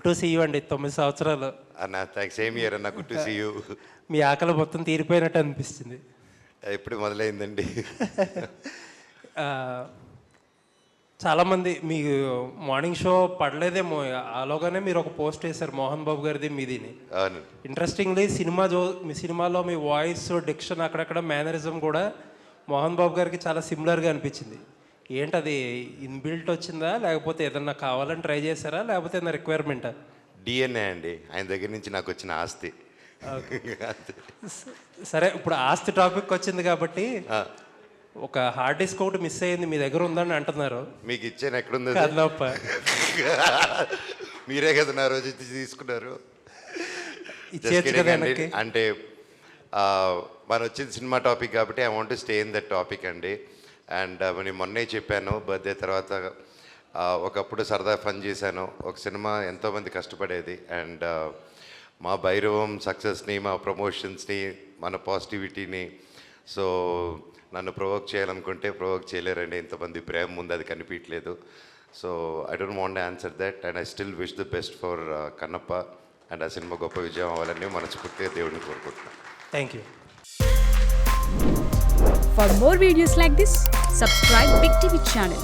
Good to see you అండి. 9 సంవత్సరాలు అన్న థ్యాంక్స్, సేమ్ ఇయర్ అన్న, గుడ్ టు సీ యూ. మీ ఆకలి మొత్తం తీరిపోయినట్టు అనిపిస్తుంది. ఎప్పుడు మొదలైందండి? ఆ, చాలామంది మీ మార్నింగ్ షో పడలేదేమో, ఆలోగానే మీరు ఒక పోస్ట్ వేశారు మోహన్ బాబు గారిది మీదిని. అవును. ఇంట్రెస్టింగ్లీ మీ సినిమాలో మీ వాయిస్ డిక్షన్ అక్కడక్కడ మేనరిజం కూడా మోహన్ బాబు గారికి చాలా సిమిలర్గా అనిపించింది. ఏంటది ఇన్బిల్ట్ వచ్చిందా, లేకపోతే ఏదన్నా కావాలని ట్రై చేశారా, లేకపోతే ఏదైనా రిక్వైర్మెంటా? డిఎన్ఏ అండి, ఆయన దగ్గర నుంచి నాకు వచ్చిన ఆస్తి. సరే, ఇప్పుడు ఆస్తి టాపిక్ వచ్చింది కాబట్టి ఒక హార్డ్ డిస్క్ ఒకటి మిస్ అయ్యింది, మీ దగ్గర ఉందని అంటున్నారు. మీకు ఇచ్చాను, ఎక్కడుంది? కదలప్ప, మీరే కదా నా రోజు తీసుకున్నారు. ఇచ్చేయచ్చు కదా వెనక్కి. అంటే మనం వచ్చింది సినిమా టాపిక్ కాబట్టి I want to stay in that topic అండి. అండ్ నేను మొన్నే చెప్పాను, బర్త్డే తర్వాత ఒకప్పుడు సరదా ఫన్ చేశాను. ఒక సినిమా ఎంతోమంది కష్టపడేది, అండ్ మా భైరవం సక్సెస్ని, మా ప్రమోషన్స్ని, మన పాజిటివిటీని, సో నన్ను ప్రొవోక్ చేయాలనుకుంటే ప్రొవోక్ చేయలేరండి. ఇంతమంది ప్రేమ ముందు అది కనిపించలేదు. So I don't want answer that, and I still wish the best for Kannappa. And ఆ సినిమా గొప్ప విజయం అవ్వాలని మనస్ఫూర్తిగా దేవుడిని కోరుకుంటున్నాను. Thank you. For more videos like this, subscribe Big TV channel.